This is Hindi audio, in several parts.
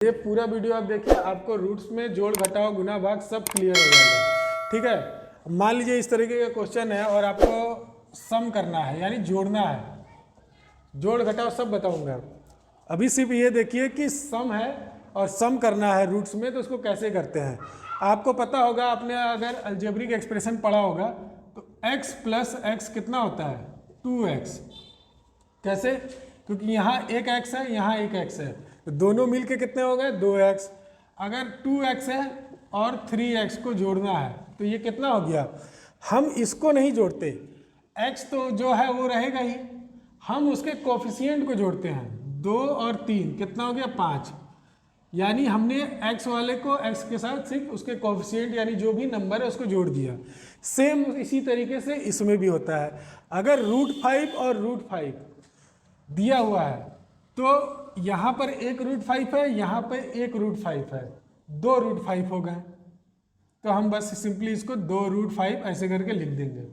ये पूरा वीडियो आप देखिए, आपको रूट्स में जोड़ घटाव गुना भाग सब क्लियर हो जाएगा। ठीक है, मान लीजिए इस तरीके का क्वेश्चन है और आपको सम करना है यानी जोड़ना है, जोड़ घटाव सब बताऊंगा। अभी सिर्फ ये देखिए कि सम है और सम करना है रूट्स में, तो उसको कैसे करते हैं। आपको पता होगा, आपने अगर अलजेब्रिक एक्सप्रेशन पढ़ा होगा तो x प्लस एक्स कितना होता है 2x। कैसे? क्योंकि यहाँ एक x है, यहाँ एक x है, तो दोनों मिलके कितने हो गए 2x। अगर 2x है और 3x को जोड़ना है तो ये कितना हो गया। हम इसको नहीं जोड़ते, x तो जो है वो रहेगा ही, हम उसके कोफिशिएंट को जोड़ते हैं। 2 और 3 कितना हो गया 5। यानी हमने x वाले को x के साथ सिर्फ उसके कोफिशिएंट यानी जो भी नंबर है उसको जोड़ दिया। सेम इसी तरीके से इसमें भी होता है। अगर √5 और √5 दिया हुआ है तो यहाँ पर एक √5 है, यहाँ पर एक √5 है, 2 √5 हो गए। तो हम बस सिंपली इसको 2 √5 ऐसे करके लिख देंगे।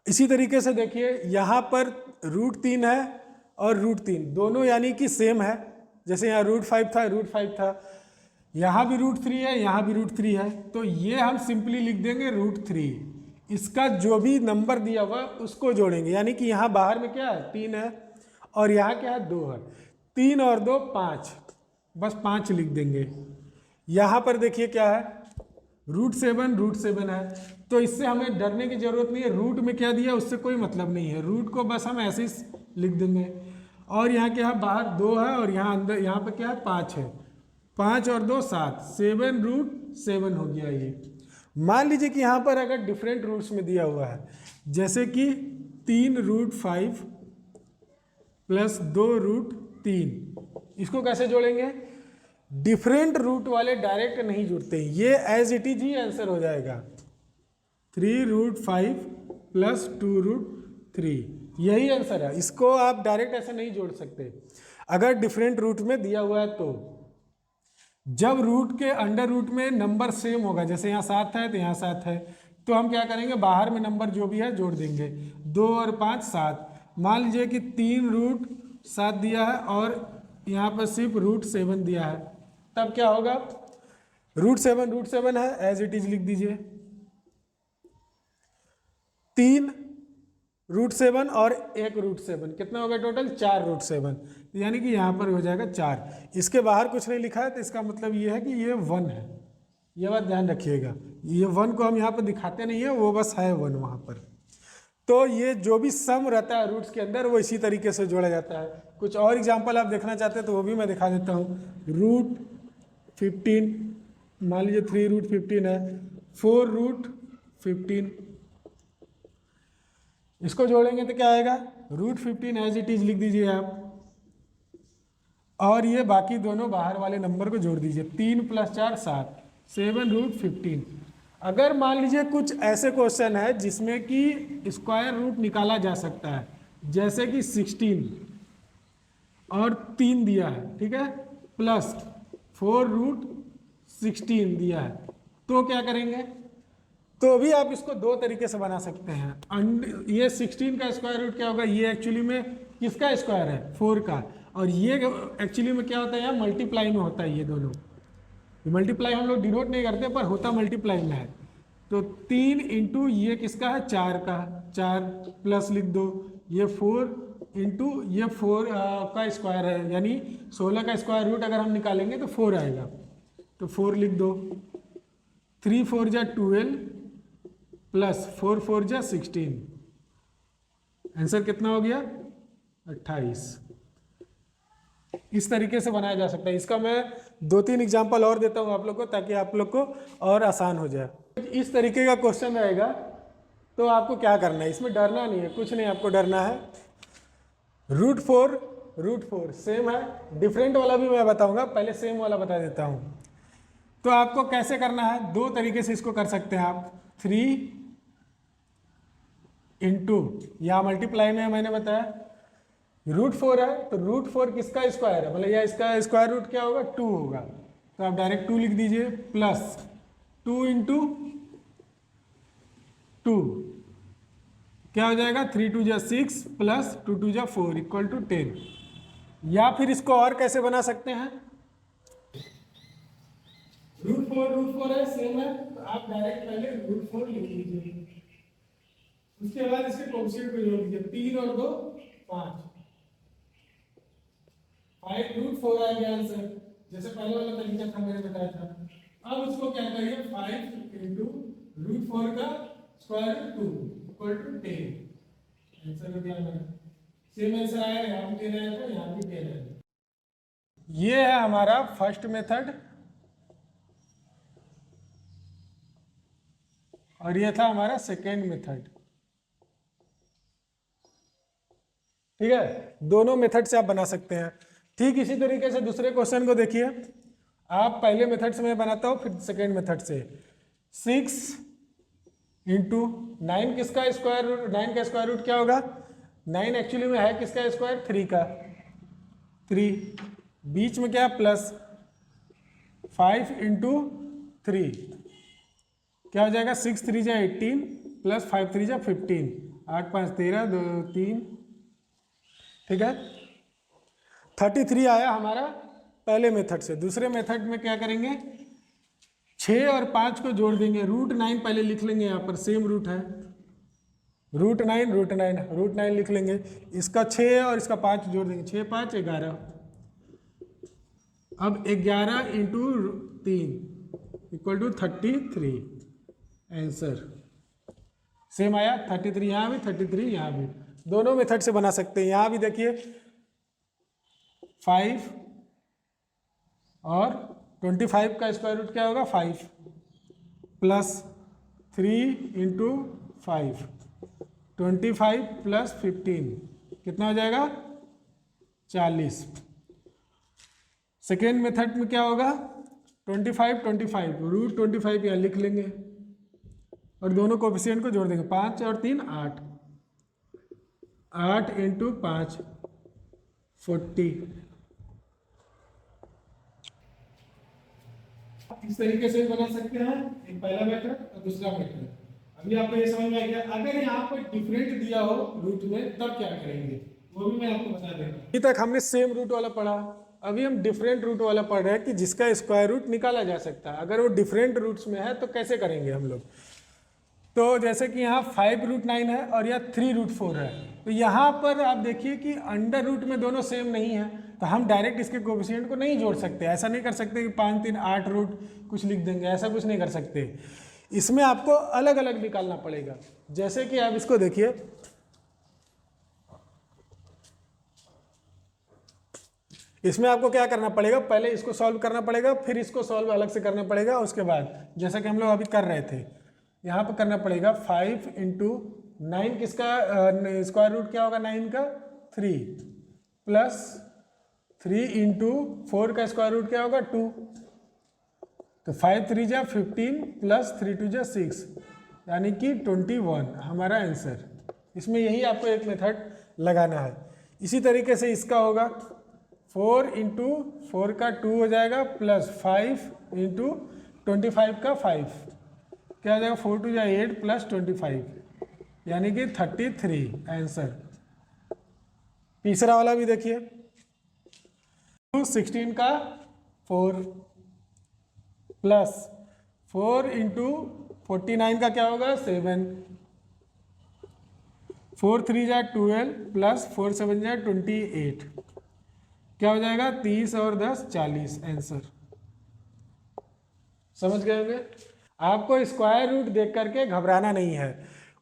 इसी तरीके से देखिए यहाँ पर √3 है और √3 दोनों यानी कि सेम है। जैसे यहाँ √5 था, यहाँ भी √3 है, यहाँ भी √3 है, तो ये हम सिंपली लिख देंगे √3। इसका जो भी नंबर दिया हुआ उसको जोड़ेंगे, यानी कि यहाँ बाहर में क्या है 3 है और यहाँ क्या है 2 है। 3 और 2 5, बस 5 लिख देंगे। यहाँ पर देखिए क्या है √7 है, तो इससे हमें डरने की जरूरत नहीं है। रूट में क्या दिया उससे कोई मतलब नहीं है, रूट को बस हम ऐसे ही लिख देंगे। और यहाँ क्या है बाहर 2 है और यहाँ अंदर यहाँ पे क्या है 5 है, 5 और 2 7, 7 √7 हो गया ये। मान लीजिए कि यहाँ पर अगर डिफरेंट रूट्स में दिया हुआ है, जैसे कि 3 √5 प्लस 2 √3, इसको कैसे जोड़ेंगे। डिफरेंट रूट वाले डायरेक्ट नहीं जुड़ते, ये एज इट इज ही आंसर हो जाएगा। 3 √5 प्लस 2 √3, यही आंसर है। इसको आप डायरेक्ट ऐसे नहीं जोड़ सकते अगर डिफरेंट रूट में दिया हुआ है तो। जब रूट के अंडर रूट में नंबर सेम होगा, जैसे यहाँ 7 है तो यहाँ 7 है, तो हम क्या करेंगे बाहर में नंबर जो भी है जोड़ देंगे। 2 और 5 7। मान लीजिए कि 3 √7 दिया है और यहाँ पर सिर्फ √7 दिया है, तब क्या होगा √7 है एज इट इज लिख दीजिए। 3 √7 और 1 √7 कितना हो गया टोटल 4 √7, यानी कि यहाँ पर हो जाएगा 4। इसके बाहर कुछ नहीं लिखा है तो इसका मतलब ये है कि ये 1 है। ये बात ध्यान रखिएगा, ये 1 को हम यहाँ पर दिखाते नहीं है, वो बस है 1 वहाँ पर। तो ये जो भी सम रहता है रूट्स के अंदर वो इसी तरीके से जोड़ा जाता है। कुछ और एग्जाम्पल आप देखना चाहते हैं तो वो भी मैं दिखा देता हूँ। √15, मान लीजिए 3 √15 है, 4 √15, इसको जोड़ेंगे तो क्या आएगा √15 एज इट इज लिख दीजिए आप। और ये बाकी दोनों बाहर वाले नंबर को जोड़ दीजिए। 3 + 4 7, 7 √15। अगर मान लीजिए कुछ ऐसे क्वेश्चन है जिसमें कि स्क्वायर रूट निकाला जा सकता है, जैसे कि 16 और 3 दिया है, ठीक है, प्लस 4 √16 दिया है, तो क्या करेंगे। तो भी आप इसको दो तरीके से बना सकते हैं। ये 16 का स्क्वायर रूट क्या होगा, ये एक्चुअली में किसका स्क्वायर है 4 का, और ये एक्चुअली में क्या होता है यहाँ मल्टीप्लाई में होता है। ये दोनों मल्टीप्लाई हम लोग डिनोट नहीं करते पर होता मल्टीप्लाई में है। तो 3 इंटू ये किसका है 4 का, 4 प्लस लिख दो, ये 4 इंटू ये 4 का स्क्वायर है, यानी 16 का स्क्वायर रूट अगर हम निकालेंगे तो 4 आएगा, तो 4 लिख दो। 3 4 जा 12 प्लस 4 4 जा 16, आंसर कितना हो गया 28। इस तरीके से बनाया जा सकता है। इसका मैं 2-3 एग्जांपल और देता हूं आप लोग को ताकि आप लोग को और आसान हो जाए। इस तरीके का क्वेश्चन रहेगा तो आपको क्या करना है, इसमें डरना नहीं है, कुछ नहीं आपको डरना है। √4 सेम है, डिफरेंट वाला भी मैं बताऊंगा, पहले सेम वाला बता देता हूं। तो आपको कैसे करना है, दो तरीके से इसको कर सकते हैं आप। 3 इंटू या मल्टीप्लाई में मैंने बताया √4 है, तो √4 किसका स्क्वायर है, मतलब यह इसका स्क्वायर रूट क्या होगा 2 होगा, तो आप डायरेक्ट 2 लिख दीजिए। प्लस 2 इंटू 2 क्या हो जाएगा 3 2 जा 6 प्लस 2 2 जा 4 = 10। या फिर इसको और कैसे बना सकते हैं, रूट फोर है, सेम है, तो आप डायरेक्ट पहले रूट फोर लिख लीजिए। उसके बाद इसके कोएफिशिएंट को जोड़ दीजिए, 3 और 2 5, 5 रूट फोर आ गया आंसर, जैसे पहले वाला तरीका था मैंने बताया था। अब इसको क्या करिए, 5 इंटू रूट फोर का square root 2 equal to 10। Answer हो गया हमारा, सेम आंसर आया, यहाँ भी 10 आया था, यहाँ भी 10 आया। ये है हमारा फर्स्ट मेथड और ये था हमारा सेकेंड मेथड। ठीक है, दोनों मेथड से आप बना सकते हैं। ठीक इसी तरीके से दूसरे क्वेश्चन को देखिए। आप पहले मेथड से मैं बनाता हूँ, फिर सेकेंड मेथड से। 6 इंटू 9 किसका स्क्वायर रूट, 9 का स्क्वायर रूट क्या होगा? 9 एक्चुअली में है किसका स्क्वायर? 3 का। 3 बीच में क्या प्लस 5 इंटू 3 क्या हो जाएगा? 6 3 जा 18 प्लस 5 3 जा 15, 8 5 13 2 3। ठीक है, 33 आया हमारा पहले मेथड से। दूसरे मेथड में क्या करेंगे, 6 और 5 को जोड़ देंगे, रूट 9 पहले लिख लेंगे, यहाँ पर सेम रूट है, रूट 9 लिख लेंगे। इसका 6 और इसका 5 जोड़ देंगे, 6 5 11। अब 11 into 3 equal to 33। Answer same आया, 33 यहाँ भी, 33 यहाँ भी। दोनों मेथड से बना सकते हैं। यहाँ भी देखिए 5 और 25 का स्क्वायर रूट क्या होगा? 5 प्लस 3 इंटू 5, 25 प्लस 15 कितना हो जाएगा? 40। सेकेंड मेथड में क्या होगा? 25 रूट 25 यहाँ लिख लेंगे और दोनों कोएफिशिएंट को जोड़ देंगे, 5 और 3 8, 8 इंटू 5 40। इस तरीके से भी बना सकते हैं, एक पहला मेथड और दूसरा मेथड। अभी आपको ये समझ में आ गया। अगर यहाँ पर डिफरेंट दिया हो रूट में तब क्या करेंगे वो भी मैं आपको बता देता हूँ। अभी तक हमने सेम रूट वाला पढ़ा, अभी हम डिफरेंट रूट वाला पढ़ रहे हैं कि जिसका स्क्वायर रूट निकाला जा सकता है। अगर वो डिफरेंट रूट्स में है तो कैसे करेंगे हम लोग? तो जैसे कि यहाँ 5 रूट 9 है और यह 3 रूट 4 है, तो यहाँ पर आप देखिए कि अंडर रूट में दोनों सेम नहीं है, तो हम डायरेक्ट इसके कोएफिशिएंट को नहीं जोड़ सकते। ऐसा नहीं कर सकते कि 5 3 8 रूट कुछ लिख देंगे, ऐसा कुछ नहीं कर सकते। इसमें आपको अलग अलग निकालना पड़ेगा। जैसे कि आप इसको देखिए, इसमें आपको क्या करना पड़ेगा, पहले इसको सॉल्व करना पड़ेगा, फिर इसको सॉल्व अलग से करना पड़ेगा। उसके बाद जैसा कि हम लोग अभी कर रहे थे, यहाँ पर करना पड़ेगा 5 इंटू 9 किसका स्क्वायर रूट क्या होगा? 9 का 3 प्लस 3 इंटू 4 का स्क्वायर रूट क्या होगा? 2। तो 5 3 जा 15 प्लस 3 2 जा 6 यानी कि 21 हमारा आंसर। इसमें यही आपको एक मेथड लगाना है। इसी तरीके से इसका होगा 4 इंटू 4 का 2 हो जाएगा प्लस 5 इंटू 25 का 5 क्या हो जाएगा? 4 2 जा 8 प्लस 25 यानी कि 33 आंसर। तीसरा वाला भी देखिए, 16 का 4 प्लस 4 इंटू 49 का क्या होगा? 7, 4 3 जा 12 प्लस 4 7 जा 28 क्या हो जाएगा? 30 और 10 40 आंसर। समझ गए होंगे? आपको स्क्वायर रूट देख करके घबराना नहीं है,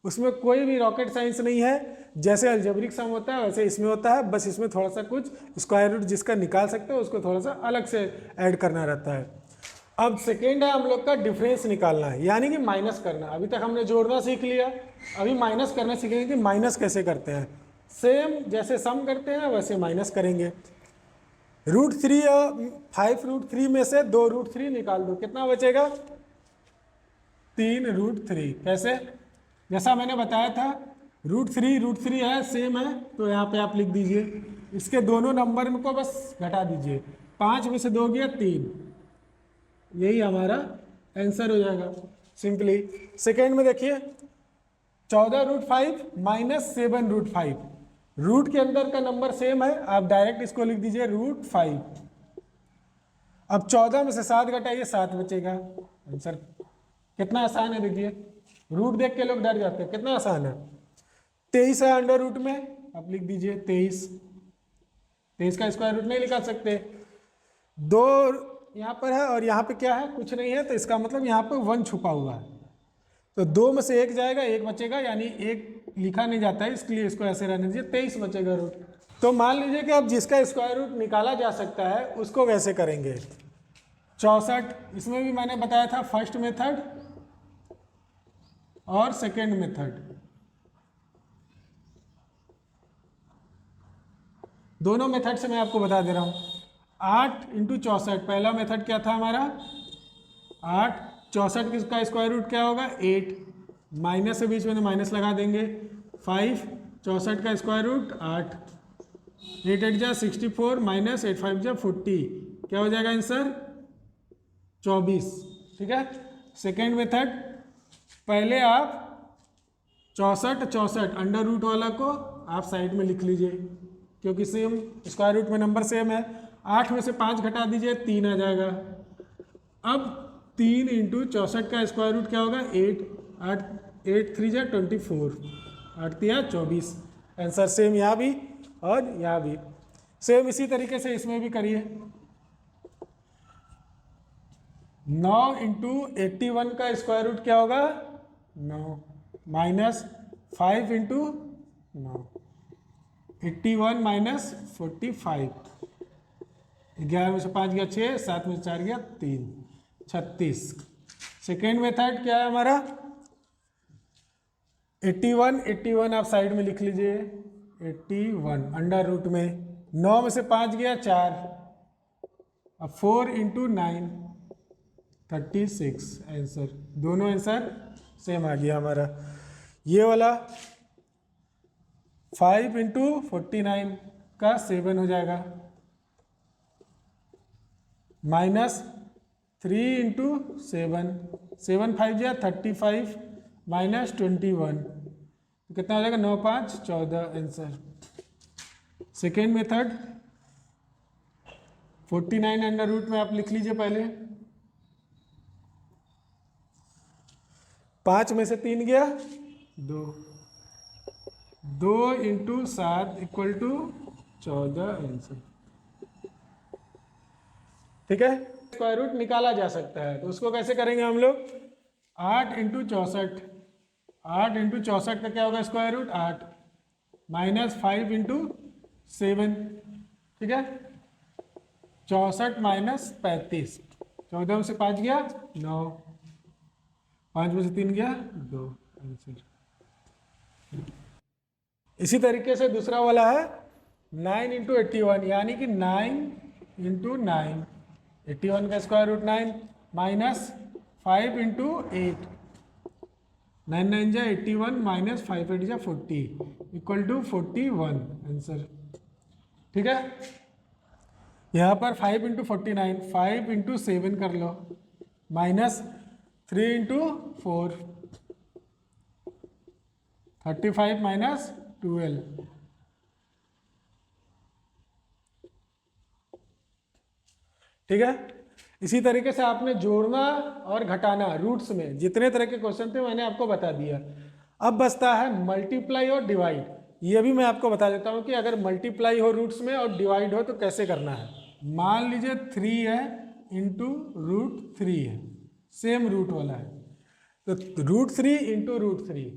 उसमें कोई भी रॉकेट साइंस नहीं है। जैसे अलजेब्रिक सम होता है वैसे इसमें होता है, बस इसमें थोड़ा सा कुछ स्क्वायर रूट जिसका निकाल सकते हो उसको थोड़ा सा अलग से ऐड करना रहता है। अब सेकेंड है हम लोग का डिफरेंस निकालना है, यानी कि माइनस करना। अभी तक हमने जोड़ना सीख लिया, अभी माइनस करना सीखेंगे कि माइनस कैसे करते हैं। सेम जैसे सम करते हैं वैसे माइनस करेंगे। रूट 3 और 5 रूट 3 में से 2 रूट 3 निकाल दो, कितना बचेगा? 3 रूट 3। कैसे? जैसा मैंने बताया था, रूट 3 है, सेम है, तो यहाँ पे आप लिख दीजिए। इसके दोनों नंबर को बस घटा दीजिए, 5 में से 2 गया 3, यही हमारा आंसर हो जाएगा सिंपली। सेकेंड में देखिए 14 रूट 5 माइनस 7 रूट 5, रूट के अंदर का नंबर सेम है, आप डायरेक्ट इसको लिख दीजिए रूट 5। अब 14 में से 7 घटाइए, 7 बचेगा। आंसर कितना आसान है, देखिए रूट देख के लोग डर जाते हैं, कितना आसान है। 23 है अंडर रूट में, आप लिख दीजिए 23। 23 का स्क्वायर रूट नहीं निकाल सकते, 2 यहाँ पर है और यहाँ पे क्या है, कुछ नहीं है, तो इसका मतलब यहाँ पे 1 छुपा हुआ है। तो 2 में से 1 जाएगा, 1 बचेगा, यानी 1 लिखा नहीं जाता है, इसलिए इसको ऐसे रहने दीजिए, 23 बचेगा रूट। तो मान लीजिए कि अब जिसका स्क्वायर रूट निकाला जा सकता है उसको वैसे करेंगे। 64, इसमें भी मैंने बताया था फर्स्ट मेथड और सेकेंड मेथड, दोनों मेथड से मैं आपको बता दे रहा हूँ। 8 इंटू 64, पहला मेथड क्या था हमारा, 8, 64 का स्क्वायर रूट क्या होगा 8, माइनस से बीच में माइनस लगा देंगे, 5, 64 का स्क्वायर रूट 8, 8 8 जा 64 माइनस 8 5 जा 40, क्या हो जाएगा आंसर 24। ठीक है। सेकेंड मेथड, पहले आप 64 अंडर रूट वाला को आप साइड में लिख लीजिए, क्योंकि सेम स्क्वायर रूट में नंबर सेम है। 8 में से 5 घटा दीजिए, 3 आ जाएगा। अब 3 इंटू 64 का स्क्वायर रूट क्या होगा 8, 8 3 जा 24, 8 3 24। आंसर सेम यहाँ भी और यहाँ भी सेम। इसी तरीके से इसमें भी करिए। 9 इंटू 81 का स्क्वायर रूट क्या होगा 9, माइनस 5 इंटू 9, 81 माइनस 45, 11 में से 5 गया 6, 7 में से 4 गया 3, 36। सेकेंड मेथड क्या है हमारा 81 आप साइड में लिख लीजिए, 81 अंडर रूट में, 9 में से 5 गया 4, अब 4 इंटू 9 36। आंसर दोनों आंसर सेम आ गया हमारा। ये वाला 5 इंटू 49 का 7 हो जाएगा, माइनस 3 इंटू 7, 7 5 जा 35 माइनस 21, तो कितना हो जाएगा 9 5 14। Answer second method 49 under root में आप लिख लीजिए पहले, 5 में से 3 गया 2, 2 इंटू 7 इक्वल टू 14। आंसर ठीक है। स्क्वायर रूट निकाला जा सकता है, तो उसको कैसे करेंगे हम लोग, 8 इंटू 64, 8 इंटू 64 का क्या होगा स्क्वायर रूट 8, माइनस 5 इंटू 7, ठीक है, 64 माइनस 35, 14 में से 5 गया 9, 5 में से 3 गया 2। आंसर इसी तरीके से दूसरा वाला है 9 इंटू 81, यानी कि 9 इंटू 9, 81 का स्क्वायर रूट 9, माइनस 5 इंटू 8, 9 9 जा 81 माइनस 5 8 जा 40 इक्वल टू 41। आंसर ठीक है। यहाँ पर 5 इंटू 49, 5 इंटू 7 कर लो, माइनस 3 इंटू 4, 35 माइनस 12, ठीक है। इसी तरीके से आपने जोड़ना और घटाना रूट्स में जितने तरह के क्वेश्चन थे मैंने आपको बता दिया। अब बचता है मल्टीप्लाई और डिवाइड। ये भी मैं आपको बता देता हूँ कि अगर मल्टीप्लाई हो रूट्स में और डिवाइड हो तो कैसे करना है। मान लीजिए 3 है इंटू रूट 3 है, सेम रूट वाला है, तो रूट 3 इंटू रूट 3,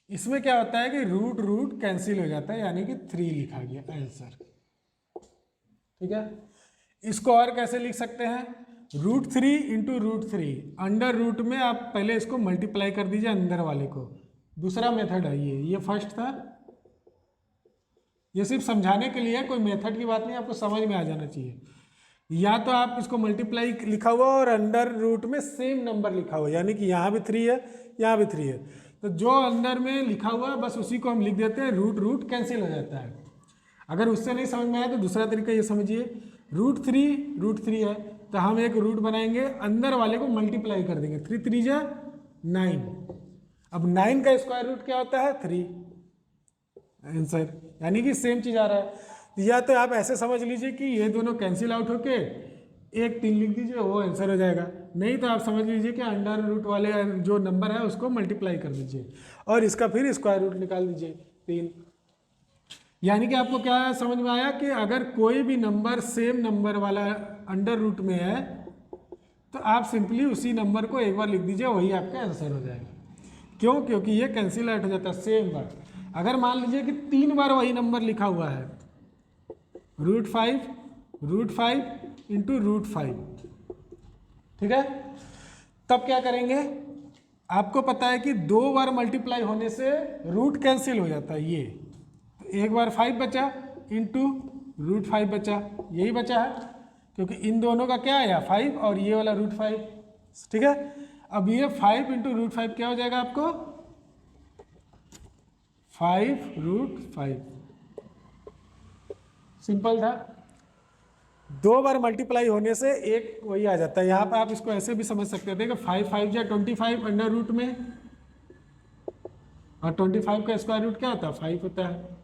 इसमें क्या होता है कि रूट रूट कैंसिल हो जाता है, यानी कि 3 लिखा गया आंसर। ठीक है। इसको और कैसे लिख सकते हैं, root 3 into root 3, under root में आप पहले इसको मल्टीप्लाई कर दीजिए अंदर वाले को। दूसरा मेथड है ये फर्स्ट था, ये सिर्फ समझाने के लिए, कोई मेथड की बात नहीं, आपको समझ में आ जाना चाहिए। या तो आप इसको मल्टीप्लाई लिखा हुआ और अंडर रूट में सेम नंबर लिखा हुआ, यानी कि यहाँ भी 3 है यहाँ भी 3 है, तो जो अंदर में लिखा हुआ है बस उसी को हम लिख देते हैं, रूट रूट कैंसिल हो जाता है। अगर उससे नहीं समझ में आया तो दूसरा तरीका ये समझिए, रूट 3 है तो हम एक रूट बनाएंगे, अंदर वाले को मल्टीप्लाई कर देंगे, 3 3 जा 9। अब 9 का स्क्वायर रूट क्या होता है 3। आंसर यानी कि सेम चीज़ आ रहा है। या तो आप ऐसे समझ लीजिए कि ये दोनों कैंसिल आउट होके एक 3 लिख दीजिए, वो आंसर हो जाएगा। नहीं तो आप समझ लीजिए कि अंडर रूट वाले जो नंबर है उसको मल्टीप्लाई कर दीजिए और इसका फिर स्क्वायर रूट निकाल दीजिए 3। यानी कि आपको क्या समझ में आया कि अगर कोई भी नंबर सेम नंबर वाला अंडर रूट में है तो आप सिंपली उसी नंबर को एक बार लिख दीजिए, वही आपका आंसर हो जाएगा। क्यों? क्योंकि ये कैंसिल आउट हो जाता है सेम बार। अगर मान लीजिए कि 3 बार वही नंबर लिखा हुआ है, √5 इंटू √5, ठीक है, तब क्या करेंगे? आपको पता है कि 2 बार मल्टीप्लाई होने से रूट कैंसिल हो जाता है। ये तो एक बार 5 बचा इंटू √5 बचा, यही बचा है क्योंकि इन दोनों का क्या आया 5 और ये वाला √5, ठीक है। अब ये 5 इंटू √5 क्या हो जाएगा आपको? 5√5। सिंपल था। 2 बार मल्टीप्लाई होने से एक वही आ जाता है। यहाँ पर आप इसको ऐसे भी समझ सकते थे कि 5 5 या 25 अंडर रूट में, और 25 का स्क्वायर रूट क्या होता है? 5 होता है।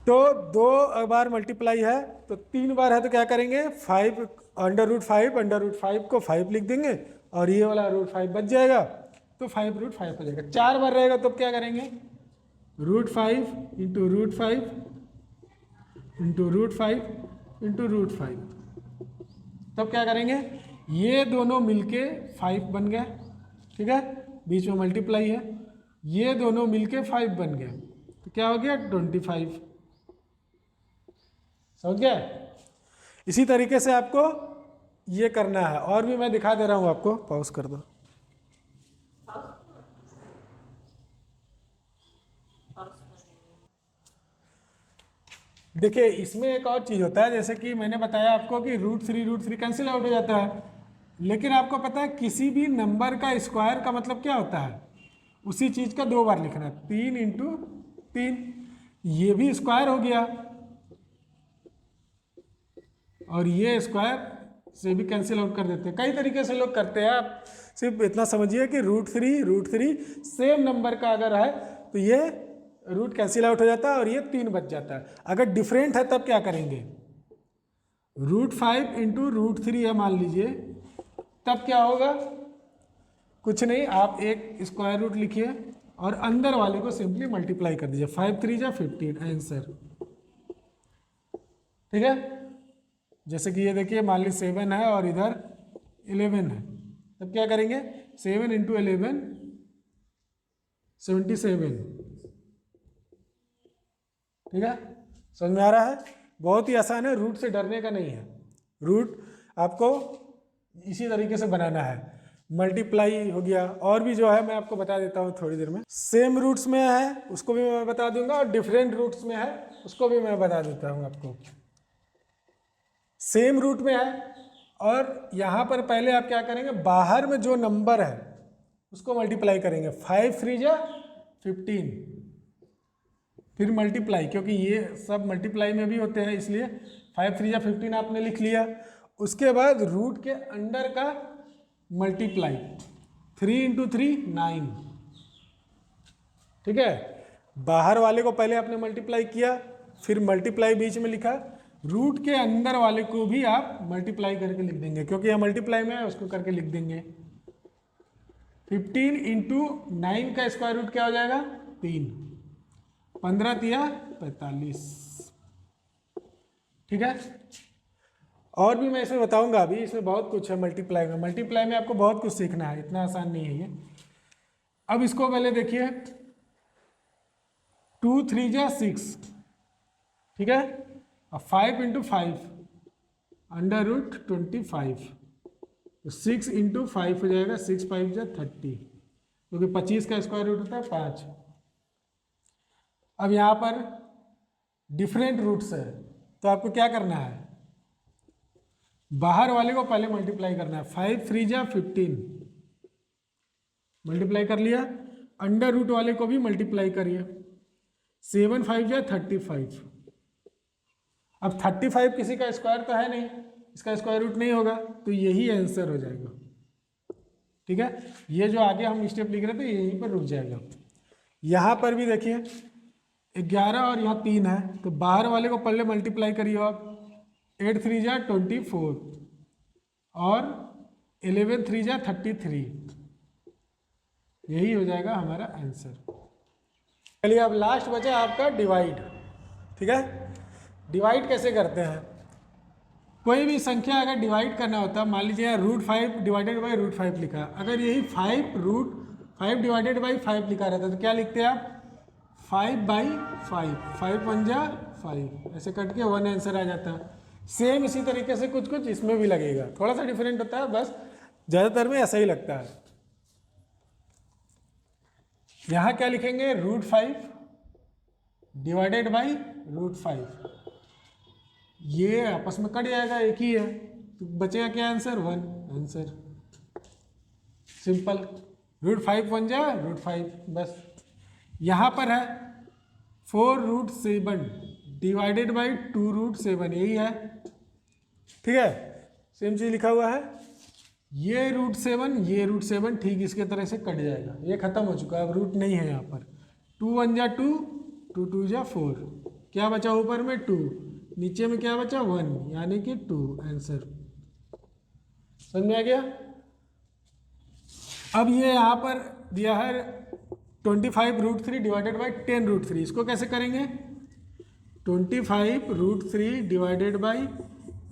तो 2 बार मल्टीप्लाई है तो 3 बार है तो क्या करेंगे? 5 अंडर रूट 5 को 5 लिख देंगे और ये वाला √5 बच जाएगा, तो 5√5 हो जाएगा। 4 बार रहेगा तो क्या करेंगे? √5 इंटू √5 इंटू √5 इंटू √5, तब क्या करेंगे? ये दोनों मिलके 5 बन गया, ठीक है, बीच में मल्टीप्लाई है, ये दोनों मिलके 5 बन गया, तो क्या हो गया? 25। समझ गया? इसी तरीके से आपको ये करना है, और भी मैं दिखा दे रहा हूं आपको। पॉज कर दो। देखिए इसमें एक और चीज होता है, जैसे कि मैंने बताया आपको कि √3 कैंसिल आउट हो जाता है, लेकिन आपको पता है किसी भी नंबर का स्क्वायर का मतलब क्या होता है? उसी चीज का 2 बार लिखना है। 3 इंटू 3, ये भी स्क्वायर हो गया और ये स्क्वायर से भी कैंसिल आउट कर देते हैं। कई तरीके से लोग करते हैं, आप सिर्फ इतना समझिए कि √3 सेम नंबर का अगर है तो ये रूट कैंसिल आउट हो जाता है और ये 3 बच जाता है। अगर डिफरेंट है तब क्या करेंगे? √5 इंटू √3 है मान लीजिए, तब क्या होगा? कुछ नहीं, आप एक स्क्वायर रूट लिखिए और अंदर वाले को सिंपली मल्टीप्लाई कर दीजिए। 5 3 जा 15 आंसर, ठीक है। जैसे कि ये देखिए मान ली 7 है और इधर 11 है, तब क्या करेंगे? 7 इंटू 11 77, ठीक है। समझ में आ रहा है? बहुत ही आसान है, रूट से डरने का नहीं है। रूट आपको इसी तरीके से बनाना है। मल्टीप्लाई हो गया, और भी जो है मैं आपको बता देता हूँ थोड़ी देर में। सेम रूट्स में है उसको भी मैं बता दूंगा, और डिफरेंट रूट्स में है उसको भी मैं बता देता हूँ आपको। सेम रूट में है और यहाँ पर पहले आप क्या करेंगे? बाहर में जो नंबर है उसको मल्टीप्लाई करेंगे। 5 3 जा 15, फिर मल्टीप्लाई, क्योंकि ये सब मल्टीप्लाई में भी होते हैं इसलिए 5 3 जा 15 आपने लिख लिया। उसके बाद रूट के अंडर का मल्टीप्लाई, 3 इंटू 3 9, ठीक है। बाहर वाले को पहले आपने मल्टीप्लाई किया, फिर मल्टीप्लाई बीच में लिखा, रूट के अंदर वाले को भी आप मल्टीप्लाई करके लिख देंगे, क्योंकि यह मल्टीप्लाई में है उसको करके लिख देंगे। 15 इंटू 9 का स्क्वायर रूट क्या हो जाएगा? 3, 15 तिया 45, ठीक है। और भी मैं इसमें बताऊंगा, अभी इसमें बहुत कुछ है मल्टीप्लाई में। मल्टीप्लाई में आपको बहुत कुछ सीखना है, इतना आसान नहीं है ये। अब इसको पहले देखिए, 2 3 जा 6, ठीक है। अब 5 इंटू 5 √25, तो 6 इंटू 5 हो जाएगा, 6 5 जा 30, क्योंकि 25 का स्क्वायर रूट होता है 5। अब यहाँ पर डिफरेंट रूट्स है तो आपको क्या करना है? बाहर वाले को पहले मल्टीप्लाई करना है। 5 3 जा 15, मल्टीप्लाई कर लिया। अंडर रूट वाले को भी मल्टीप्लाई करिए। 7 5 जा 35। अब 35 किसी का स्क्वायर तो है नहीं, इसका स्क्वायर रूट नहीं होगा, तो यही आंसर हो जाएगा, ठीक है। ये जो आगे हम स्टेप लिख रहे थे यहीं पर रुक जाएगा। यहाँ पर भी देखिए 11 और यहाँ 3 है, तो बाहर वाले को पहले मल्टीप्लाई करिए आप। 8 3 जा 24, और 11 3 जा 33, यही हो जाएगा हमारा आंसर। चलिए अब लास्ट बचा आपका डिवाइड। ठीक है, डिवाइड कैसे करते हैं? कोई भी संख्या अगर डिवाइड करना होता है, मान लीजिए यहाँ √5 डिवाइडेड बाई √5 लिखा, अगर यही 5 डिवाइडेड बाई 5 लिखा रहता तो क्या लिखते हैं आप? 5/5, 5 1 जा 5, ऐसे कट के 1 आंसर आ जाता है। सेम इसी तरीके से कुछ कुछ इसमें भी लगेगा, थोड़ा सा डिफरेंट होता है बस, ज़्यादातर में ऐसा ही लगता है। यहाँ क्या लिखेंगे? √5 डिवाइडेड बाई √5, ये आपस में कट जाएगा, एक ही है, तो बचेगा क्या आंसर? 1 आंसर। सिंपल, √5 1 जा √5 बस। यहाँ पर है 4√7 डिवाइडेड बाई 2√7, यही है। ठीक है, सेम चीज लिखा हुआ है, ये √7 ये √7 ठीक इसके तरह से कट जाएगा, ये खत्म हो चुका है, अब रूट नहीं है यहाँ पर। 2 1 जा 2, 2 2 जा 4, क्या बचा ऊपर में? 2, नीचे में क्या बचा? 1, यानी कि 2 आंसर। समझ में आ गया? अब ये यहाँ पर दिया है 25√3 डिवाइडेड बाई 10√3, इसको कैसे करेंगे? 25√3 डिवाइडेड बाई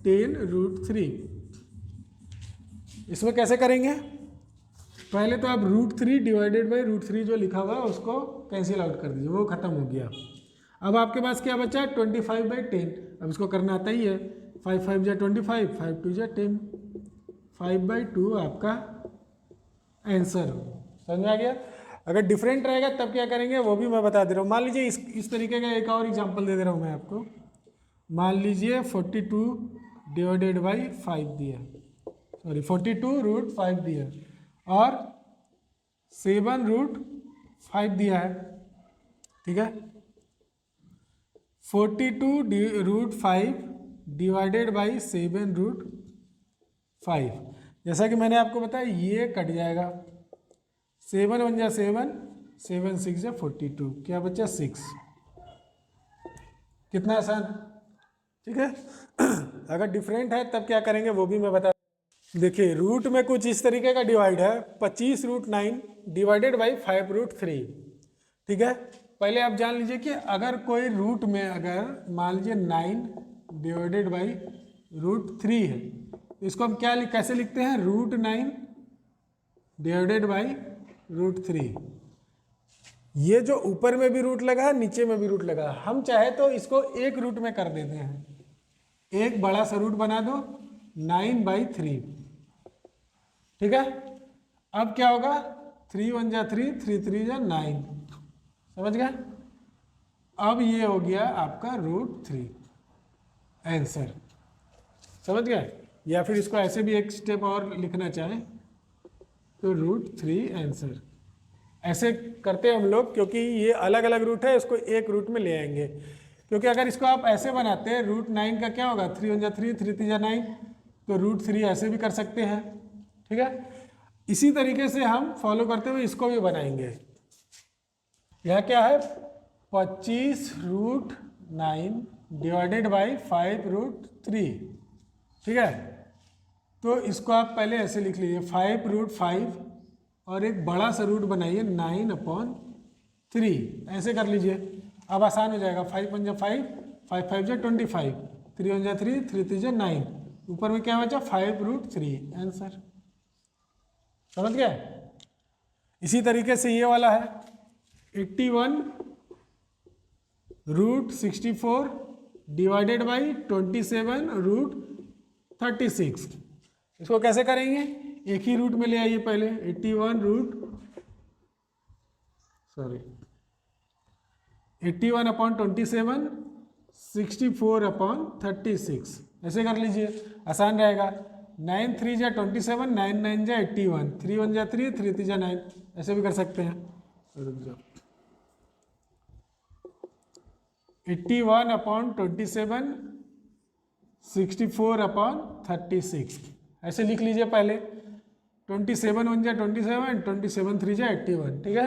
10√3, इसमें कैसे करेंगे? पहले तो आप √3 डिवाइडेड बाई √3 जो लिखा हुआ है उसको कैंसिल आउट कर दीजिए, वो खत्म हो गया। अब आपके पास क्या बचा? 25/10, अब इसको करना आता ही है, 5 5 जा 25, 5 2 जा 10, 5/2 आपका आंसर हो। समझ में आ गया? अगर डिफरेंट रहेगा तब क्या करेंगे वो भी मैं बता दे रहा हूँ। मान लीजिए इस तरीके का एक और एग्जांपल दे दे रहा हूँ मैं आपको। मान लीजिए 42 डिवाइडेड बाई 5 दिया, सॉरी 42√5 दिया और 7√5 दिया है। ठीक है, 42√5 डिवाइडेड बाई 7√5, जैसा कि मैंने आपको बताया ये कट जाएगा, 7 1 जा 7, 7 6 जा 42, क्या बचा? 6। कितना आसान, ठीक है। अगर डिफरेंट है तब क्या करेंगे वो भी मैं बता। देखिए रूट में कुछ इस तरीके का डिवाइड है, 25√9 डिवाइडेड बाई 5√3। ठीक है, पहले आप जान लीजिए कि अगर कोई रूट में अगर मान लीजिए 9 डिवाइडेड बाई √3 है, इसको हम क्या कैसे लिखते हैं? √9 डिवाइडेड बाई √3। ये जो ऊपर में भी रूट लगा है नीचे में भी रूट लगा है, हम चाहे तो इसको एक रूट में कर देते हैं, एक बड़ा सा रूट बना दो 9/3। ठीक है, अब क्या होगा? 3 1 जा 3, 3 3 जा 9, समझ गए? अब ये हो गया आपका √3 आंसर, समझ गए? या फिर इसको ऐसे भी एक स्टेप और लिखना चाहें तो √3 आंसर। ऐसे करते हैं हम लोग, क्योंकि ये अलग अलग रूट है, इसको एक रूट में ले आएंगे। क्योंकि अगर इसको आप ऐसे बनाते हैं √9 का क्या होगा? 3 1 जा 3, 3 3 जा 9, तो √3 ऐसे भी कर सकते हैं। ठीक है, इसी तरीके से हम फॉलो करते हुए इसको भी बनाएंगे। यह क्या है? 25√9 डिवाइडेड बाई 5√3। ठीक है, तो इसको आप पहले ऐसे लिख लीजिए 5√5 और एक बड़ा सा रूट बनाइए 9/3, ऐसे कर लीजिए। अब आसान हो जाएगा, 5 1 जा 5, 5 5 जा 25, 3 1 जा 3, 3 3 जा 9, ऊपर में क्या बचा? 5√3 आंसर। समझ गए? इसी तरीके से ये वाला है 81√64 डिवाइडेड बाई 27√36। इसको कैसे करेंगे? एक ही रूट में ले आइए पहले, 81/27 64/36, ऐसे कर लीजिए, आसान रहेगा। 9 3 जा 27, 9 9 जा 81, 3 1 जा 3, 3 3 जा 9, ऐसे भी कर सकते हैं। रुक जाओ, 81/27 64/36, ऐसे लिख लीजिए पहले। 27 1 जा 27, 27 3 जा 81। ठीक है,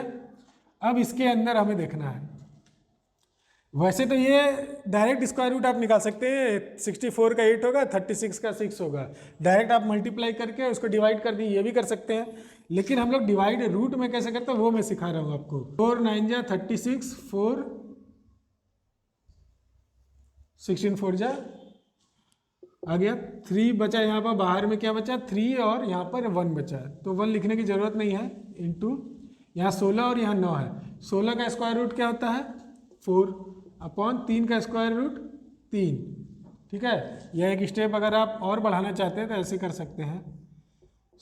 अब इसके अंदर हमें देखना है वैसे तो ये डायरेक्ट स्क्वायर रूट आप निकाल सकते हैं, 64 का 8 होगा, 36 का 6 होगा, डायरेक्ट आप मल्टीप्लाई करके उसको डिवाइड कर दी, ये भी कर सकते हैं। लेकिन हम लोग डिवाइड रूट में कैसे करते हैं वो मैं सिखा रहा हूँ आपको। 4 9 जा 36, 4 16 4 जा आ गया, 3 बचा यहाँ पर, बाहर में क्या बचा 3 और यहाँ पर 1 बचा, तो 1 लिखने की जरूरत नहीं है, इंटू यहाँ 16 और यहाँ 9 है। 16 का स्क्वायर रूट क्या होता है 4 अपॉन 3 का स्क्वायर रूट 3। ठीक है, यह एक स्टेप अगर आप और बढ़ाना चाहते हैं तो ऐसे कर सकते हैं।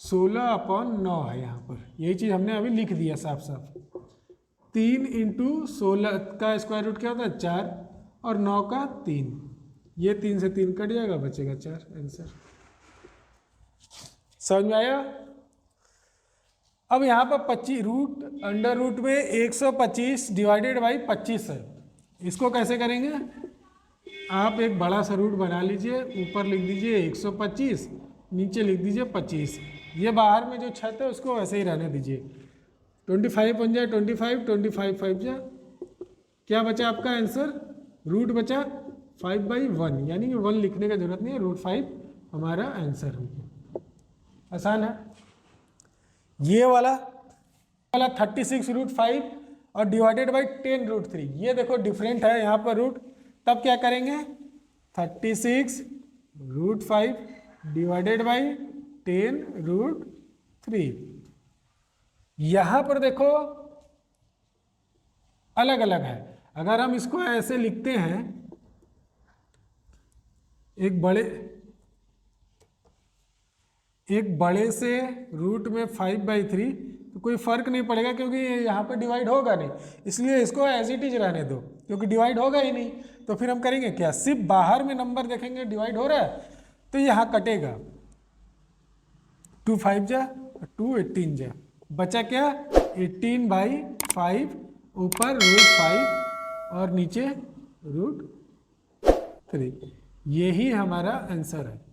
16 अपॉन 9 है यहाँ पर, यही चीज़ हमने अभी लिख दिया साफ साफ। 3 इंटू 16 का स्क्वायर रूट क्या होता है 4 और 9 का 3, ये 3 से 3 कट जाएगा, बचेगा 4, आंसर। समझ में आया? अब यहाँ पर 25 रूट अंडर रूट में 125 डिवाइडेड बाई 25 है, इसको कैसे करेंगे? आप एक बड़ा सा रूट बना लीजिए, ऊपर लिख दीजिए 125, नीचे लिख दीजिए 25, ये बाहर में जो छत है उसको वैसे ही रहने दीजिए। 25 बन जाए 25, 25 5 जा, क्या बचा आपका आंसर? रूट बचा 5/1, यानी कि 1 लिखने का जरूरत नहीं है, रूट 5 हमारा आंसर हो गया। आसान है। ये वाला 36 रूट 5 और डिवाइडेड बाई 10 रूट 3, ये देखो डिफरेंट है यहाँ पर रूट, तब क्या करेंगे 36 रूट 5 डिवाइडेड बाई 10 रूट 3। यहाँ पर देखो अलग अलग है, अगर हम इसको ऐसे लिखते हैं एक बड़े से रूट में 5/3, तो कोई फर्क नहीं पड़ेगा क्योंकि यहाँ पर डिवाइड होगा नहीं, इसलिए इसको एज इट इज रहने दो क्योंकि डिवाइड होगा ही नहीं। तो फिर हम करेंगे क्या, सिर्फ बाहर में नंबर देखेंगे डिवाइड हो रहा है तो यहाँ कटेगा, 2 5 जा 2 18 जा, बचा क्या 18/5, ऊपर रूट 5 और नीचे रूट 3, यही हमारा आंसर है।